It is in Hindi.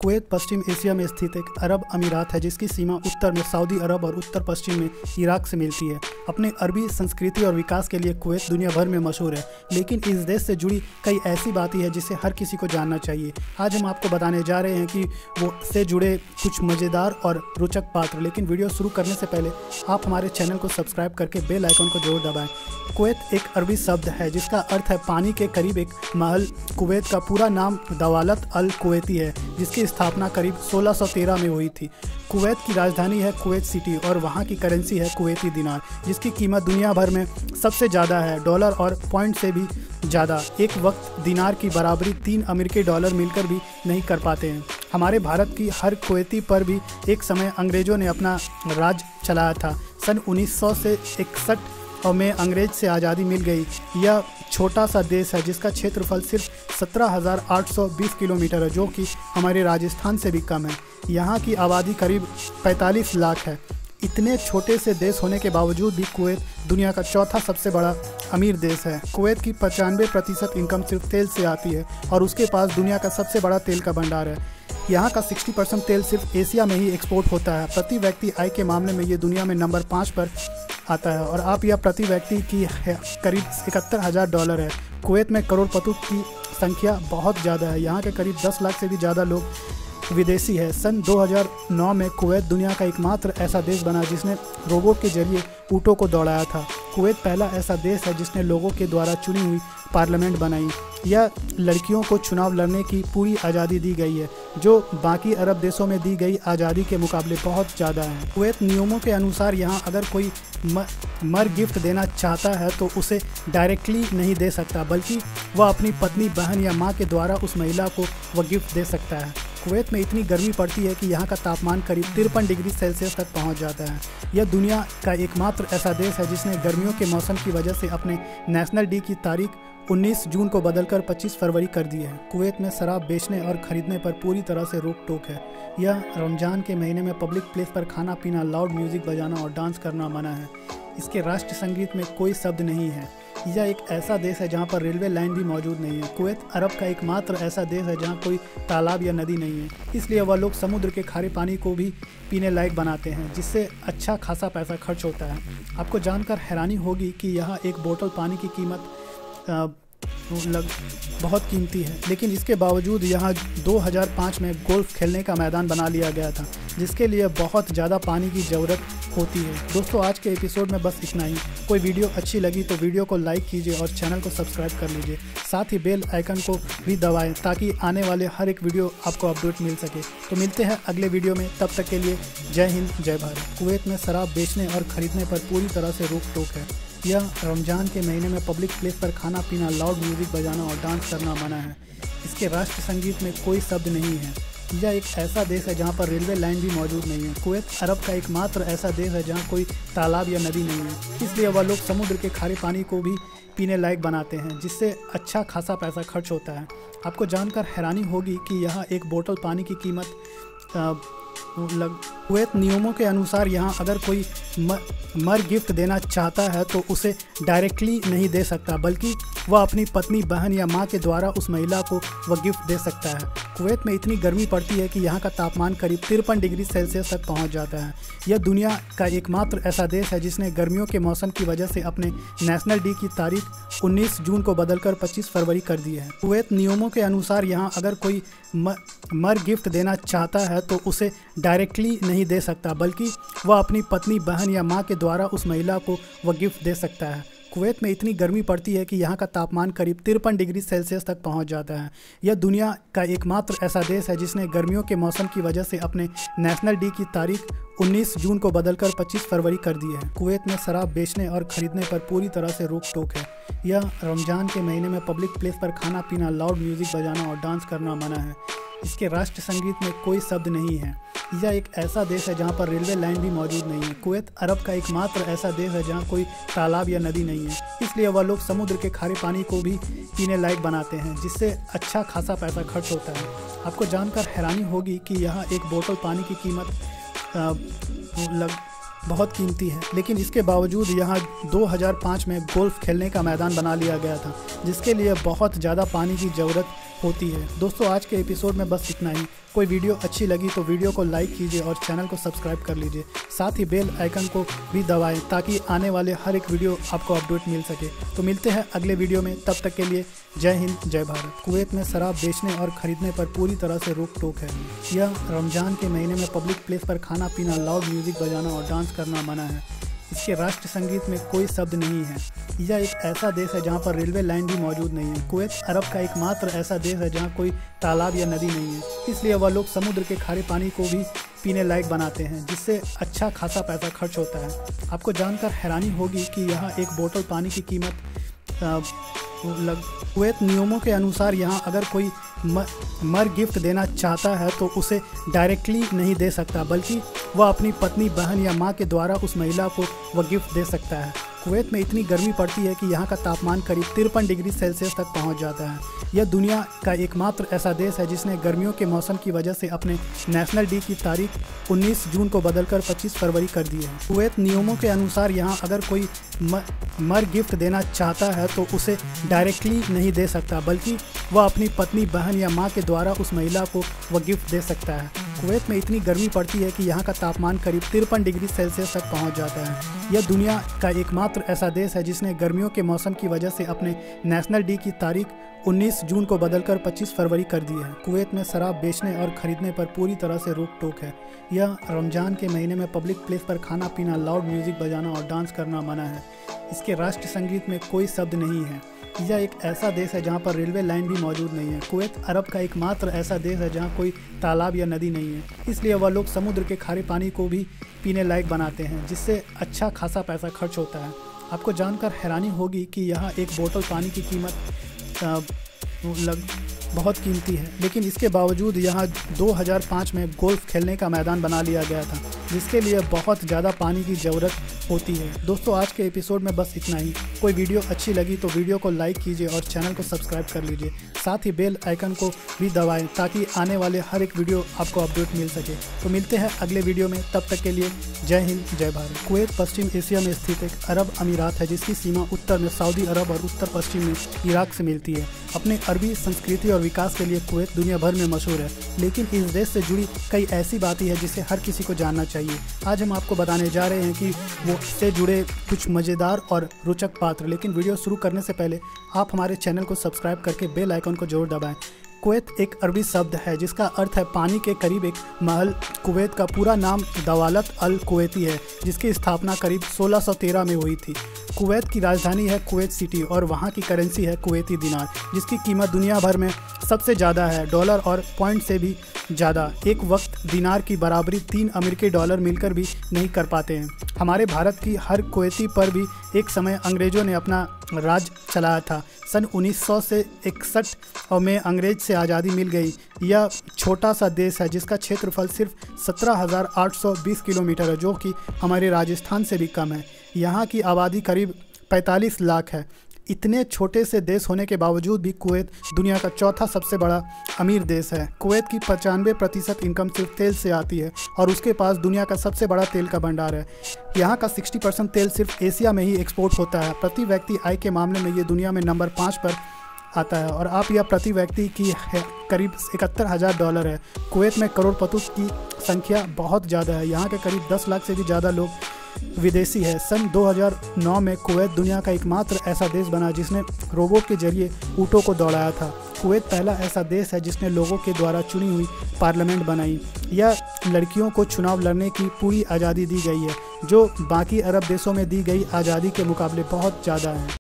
कुवैत पश्चिम एशिया में स्थित एक अरब अमीरात है जिसकी सीमा उत्तर में सऊदी अरब और उत्तर पश्चिम में इराक से मिलती है। अपने अरबी संस्कृति और विकास के लिए कुवैत दुनिया भर में मशहूर है, लेकिन इस देश से जुड़ी कई ऐसी बातें हैं जिसे हर किसी को जानना चाहिए। आज हम आपको बताने जा रहे हैं कि वो से जुड़े कुछ मज़ेदार और रोचक पात्र। लेकिन वीडियो शुरू करने से पहले आप हमारे चैनल को सब्सक्राइब करके बेल आइकन को जरूर दबाएं। कुवैत एक अरबी शब्द है जिसका अर्थ है पानी के करीब एक महल। कुवैत का पूरा नाम दौलत अल कुवैती है, जिसकी स्थापना करीब 1613 में हुई थी। कुवैत की राजधानी है कुवैत सिटी और वहाँ की करेंसी है कुवैती दिनार, जिसकी कीमत दुनिया भर में सबसे ज़्यादा है, डॉलर और पॉइंट से भी ज़्यादा। एक वक्त दिनार की बराबरी 3 अमेरिकी डॉलर मिलकर भी नहीं कर पाते हैं। हमारे भारत की हर कुवैती पर भी एक समय अंग्रेज़ों ने अपना राज चलाया था। सन 1961 में अंग्रेज से आज़ादी मिल गई। यह छोटा सा देश है जिसका क्षेत्रफल सिर्फ 17,820 किलोमीटर है, जो कि हमारे राजस्थान से भी कम है। यहाँ की आबादी करीब 45 लाख है। इतने छोटे से देश होने के बावजूद भी कुवैत दुनिया का चौथा सबसे बड़ा अमीर देश है। कुवैत की 95% इनकम सिर्फ तेल से आती है और उसके पास दुनिया का सबसे बड़ा तेल का भंडार है। यहाँ का 60% तेल सिर्फ एशिया में ही एक्सपोर्ट होता है। प्रति व्यक्ति आय के मामले में ये दुनिया में नंबर 5 पर आता है और आप यह प्रति व्यक्ति की करीब 71,000 डॉलर है। कुवैत में करोड़पति की संख्या बहुत ज़्यादा है। यहाँ के करीब 10 लाख से भी ज़्यादा लोग विदेशी है। सन 2009 में कुवैत दुनिया का एकमात्र ऐसा देश बना जिसने रोबोट के जरिए ऊँटों को दौड़ाया था। कुवैत पहला ऐसा देश है जिसने लोगों के द्वारा चुनी हुई पार्लियामेंट बनाई। यह लड़कियों को चुनाव लड़ने की पूरी आज़ादी दी गई है, जो बाकी अरब देशों में दी गई आज़ादी के मुकाबले बहुत ज़्यादा है। कुवैत नियमों के अनुसार यहाँ अगर कोई मर गिफ्ट देना चाहता है तो उसे डायरेक्टली नहीं दे सकता, बल्कि वह अपनी पत्नी, बहन या माँ के द्वारा उस महिला को वह गिफ्ट दे सकता है। कुवैत में इतनी गर्मी पड़ती है कि यहाँ का तापमान करीब 53 डिग्री सेल्सियस तक पहुँच जाता है। यह दुनिया का एकमात्र ऐसा देश है जिसने गर्मियों के मौसम की वजह से अपने नेशनल डे की तारीख 19 जून को बदलकर 25 फरवरी कर दी है। कुवैत में शराब बेचने और ख़रीदने पर पूरी तरह से रोक टोक है। यह रमज़ान के महीने में पब्लिक प्लेस पर खाना पीना, लाउड म्यूज़िक बजाना और डांस करना मना है। इसके राष्ट्र संगीत में कोई शब्द नहीं है। यह एक ऐसा देश है जहाँ पर रेलवे लाइन भी मौजूद नहीं है। कुवैत अरब का एकमात्र ऐसा देश है जहाँ कोई तालाब या नदी नहीं है, इसलिए वह लोग समुद्र के खारे पानी को भी पीने लायक बनाते हैं, जिससे अच्छा खासा पैसा खर्च होता है। आपको जानकर हैरानी होगी कि यहाँ एक बोतल पानी की कीमत बहुत कीमती है, लेकिन इसके बावजूद यहाँ 2005 में गोल्फ खेलने का मैदान बना लिया गया था, जिसके लिए बहुत ज़्यादा पानी की ज़रूरत होती है। दोस्तों, आज के एपिसोड में बस इतना ही। कोई वीडियो अच्छी लगी तो वीडियो को लाइक कीजिए और चैनल को सब्सक्राइब कर लीजिए। साथ ही बेल आइकन को भी दबाएं ताकि आने वाले हर एक वीडियो आपको अपडेट मिल सके। तो मिलते हैं अगले वीडियो में, तब तक के लिए जय हिंद, जय भारत। कुवैत में शराब बेचने और ख़रीदने पर पूरी तरह से रोक टोक है। यह रमज़ान के महीने में पब्लिक प्लेस पर खाना पीना, लाउड म्यूज़िक बजाना और डांस करना मना है। इसके राष्ट्र संगीत में कोई शब्द नहीं है। यह एक ऐसा देश है जहाँ पर रेलवे लाइन भी मौजूद नहीं है। कुवैत अरब का एकमात्र ऐसा देश है जहाँ कोई तालाब या नदी नहीं है, इसलिए वह लोग समुद्र के खारे पानी को भी पीने लायक बनाते हैं, जिससे अच्छा खासा पैसा खर्च होता है। आपको जानकर हैरानी होगी कि यहाँ एक बोतल पानी की कीमत कुवैत नियमों के अनुसार यहाँ अगर कोई मर गिफ्ट देना चाहता है तो उसे डायरेक्टली नहीं दे सकता, बल्कि वह अपनी पत्नी, बहन या माँ के द्वारा उस महिला को वह गिफ्ट दे सकता है। कुवैत में इतनी गर्मी पड़ती है कि यहाँ का तापमान करीब 53 डिग्री सेल्सियस तक पहुँच जाता है। यह दुनिया का एकमात्र ऐसा देश है जिसने गर्मियों के मौसम की वजह से अपने नेशनल डे की तारीख 19 जून को बदलकर 25 फरवरी कर दी है। कुवैत नियमों के अनुसार यहाँ अगर कोई मर गिफ्ट देना चाहता है तो उसे डायरेक्टली नहीं दे सकता, बल्कि वह अपनी पत्नी, बहन या माँ के द्वारा उस महिला को वह गिफ्ट दे सकता है। कुवैत में इतनी गर्मी पड़ती है कि यहाँ का तापमान करीब 53 डिग्री सेल्सियस तक पहुँच जाता है। यह दुनिया का एकमात्र ऐसा देश है जिसने गर्मियों के मौसम की वजह से अपने नेशनल डे की तारीख 19 जून को बदलकर 25 फरवरी कर दी है। कुवैत में शराब बेचने और ख़रीदने पर पूरी तरह से रोक टोक है। यह रमज़ान के महीने में पब्लिक प्लेस पर खाना पीना, लाउड म्यूज़िक बजाना और डांस करना मना है। इसके राष्ट्र संगीत में कोई शब्द नहीं है। यह एक ऐसा देश है जहाँ पर रेलवे लाइन भी मौजूद नहीं है। कुवैत अरब का एकमात्र ऐसा देश है जहाँ कोई तालाब या नदी नहीं है, इसलिए वह लोग समुद्र के खारे पानी को भी पीने लायक बनाते हैं, जिससे अच्छा खासा पैसा खर्च होता है। आपको जानकर हैरानी होगी कि यहाँ एक बोतल पानी की कीमत बहुत कीमती है, लेकिन इसके बावजूद यहाँ 2005 में गोल्फ खेलने का मैदान बना लिया गया था, जिसके लिए बहुत ज़्यादा पानी की ज़रूरत होती है। दोस्तों आज के एपिसोड में बस इतना ही। कोई वीडियो अच्छी लगी तो वीडियो को लाइक कीजिए और चैनल को सब्सक्राइब कर लीजिए। साथ ही बेल आइकन को भी दबाएं ताकि आने वाले हर एक वीडियो आपको अपडेट मिल सके। तो मिलते हैं अगले वीडियो में, तब तक के लिए जय हिंद जय भारत। कुवैत में शराब बेचने और खरीदने पर पूरी तरह से रोक टोक है। यह रमजान के महीने में पब्लिक प्लेस पर खाना पीना, लाउड म्यूजिक बजाना और डांस करना मना है। इसके राष्ट्र संगीत में कोई शब्द नहीं है। यह एक ऐसा देश है जहां पर रेलवे लाइन भी मौजूद नहीं है। कुवैत अरब का एकमात्र ऐसा देश है जहां कोई तालाब या नदी नहीं है, इसलिए वह लोग समुद्र के खारे पानी को भी पीने लायक बनाते हैं, जिससे अच्छा खासा पैसा खर्च होता है। आपको जानकर हैरानी होगी कि यहाँ एक बोतल पानी की कीमत कुवैत नियमों के अनुसार यहाँ अगर कोई मर गिफ्ट देना चाहता है तो उसे डायरेक्टली नहीं दे सकता, बल्कि वह अपनी पत्नी, बहन या माँ के द्वारा उस महिला को वह गिफ्ट दे सकता है। कुवैत में इतनी गर्मी पड़ती है कि यहाँ का तापमान करीब 53 डिग्री सेल्सियस तक पहुँच जाता है। यह दुनिया का एकमात्र ऐसा देश है जिसने गर्मियों के मौसम की वजह से अपने नेशनल डे की तारीख 19 जून को बदलकर 25 फरवरी कर दी है। कुवैत नियमों के अनुसार यहाँ अगर कोई मर गिफ्ट देना चाहता है तो उसे डायरेक्टली नहीं दे सकता, बल्कि वह अपनी पत्नी, बहन या माँ के द्वारा उस महिला को वह गिफ्ट दे सकता है। कुवैत में इतनी गर्मी पड़ती है कि यहाँ का तापमान करीब 53 डिग्री सेल्सियस तक पहुँच जाता है। यह दुनिया का एकमात्र ऐसा देश है जिसने गर्मियों के मौसम की वजह से अपने नेशनल डे की तारीख 19 जून को बदलकर 25 फरवरी कर दी है। कुवैत में शराब बेचने और खरीदने पर पूरी तरह से रोक टोक है। यह रमजान के महीने में पब्लिक प्लेस पर खाना पीना, लाउड म्यूजिक बजाना और डांस करना मना है। इसके राष्ट्र संगीत में कोई शब्द नहीं है। यह एक ऐसा देश है जहां पर रेलवे लाइन भी मौजूद नहीं है। कुवैत अरब का एकमात्र ऐसा देश है जहां कोई तालाब या नदी नहीं है, इसलिए वह लोग समुद्र के खारे पानी को भी पीने लायक बनाते हैं, जिससे अच्छा खासा पैसा खर्च होता है। आपको जानकर हैरानी होगी कि यहाँ एक बोतल पानी की कीमत बहुत कीमती है, लेकिन इसके बावजूद यहाँ 2005 में गोल्फ खेलने का मैदान बना लिया गया था, जिसके लिए बहुत ज़्यादा पानी की ज़रूरत होती है। दोस्तों आज के एपिसोड में बस इतना ही। कोई वीडियो अच्छी लगी तो वीडियो को लाइक कीजिए और चैनल को सब्सक्राइब कर लीजिए। साथ ही बेल आइकन को भी दबाएं ताकि आने वाले हर एक वीडियो आपको अपडेट मिल सके। तो मिलते हैं अगले वीडियो में, तब तक के लिए जय हिंद जय भारत। कुवैत पश्चिम एशिया में स्थित एक अरब अमीरात है जिसकी सीमा उत्तर में सऊदी अरब और उत्तर पश्चिम में इराक से मिलती है। अपने अरबी संस्कृति और विकास के लिए कुवैत दुनिया भर में मशहूर है, लेकिन इस देश से जुड़ी कई ऐसी बातें हैं जिसे हर किसी को जानना चाहिए। आज हम आपको बताने जा रहे हैं कि वो से जुड़े कुछ मज़ेदार और रोचक पात्र। लेकिन वीडियो शुरू करने से पहले आप हमारे चैनल को सब्सक्राइब करके बेल आइकन को जरूर दबाएं। कुवैत एक अरबी शब्द है जिसका अर्थ है पानी के करीब एक महल। कुवैत का पूरा नाम दौलत अल कुवैती है, जिसकी स्थापना करीब 1613 में हुई थी। कुवैत की राजधानी है कुवैत सिटी और वहाँ की करेंसी है कुवैती दिनार, जिसकी कीमत दुनिया भर में सबसे ज़्यादा है। डॉलर और पॉइंट से भी ज़्यादा। एक वक्त दिनार की बराबरी 3 अमेरिकी डॉलर मिलकर भी नहीं कर पाते हैं। हमारे भारत की हर कुवैती पर भी एक समय अंग्रेज़ों ने अपना राज चलाया था। सन 1961 में अंग्रेज से आज़ादी मिल गई। यह छोटा सा देश है जिसका क्षेत्रफल सिर्फ 17,820 किलोमीटर है, जो कि हमारे राजस्थान से भी कम है। यहाँ की आबादी करीब 45 लाख है। इतने छोटे से देश होने के बावजूद भी कुवैत दुनिया का चौथा सबसे बड़ा अमीर देश है। कुवैत की 95% इनकम सिर्फ तेल से आती है और उसके पास दुनिया का सबसे बड़ा तेल का भंडार है। यहाँ का 60% तेल सिर्फ एशिया में ही एक्सपोर्ट होता है। प्रति व्यक्ति आय के मामले में ये दुनिया में नंबर 5 पर आता है और आप यह प्रति व्यक्ति की है करीब 71,000 डॉलर है। कुवैत में करोड़पति की संख्या बहुत ज़्यादा है। यहाँ के करीब 10 लाख से भी ज़्यादा लोग विदेशी है। सन 2009 में कुवैत दुनिया का एकमात्र ऐसा देश बना जिसने रोबोट के जरिए ऊँटों को दौड़ाया था। कुवैत पहला ऐसा देश है जिसने लोगों के द्वारा चुनी हुई पार्लियामेंट बनाई। यह लड़कियों को चुनाव लड़ने की पूरी आज़ादी दी गई है, जो बाकी अरब देशों में दी गई आज़ादी के मुकाबले बहुत ज़्यादा है।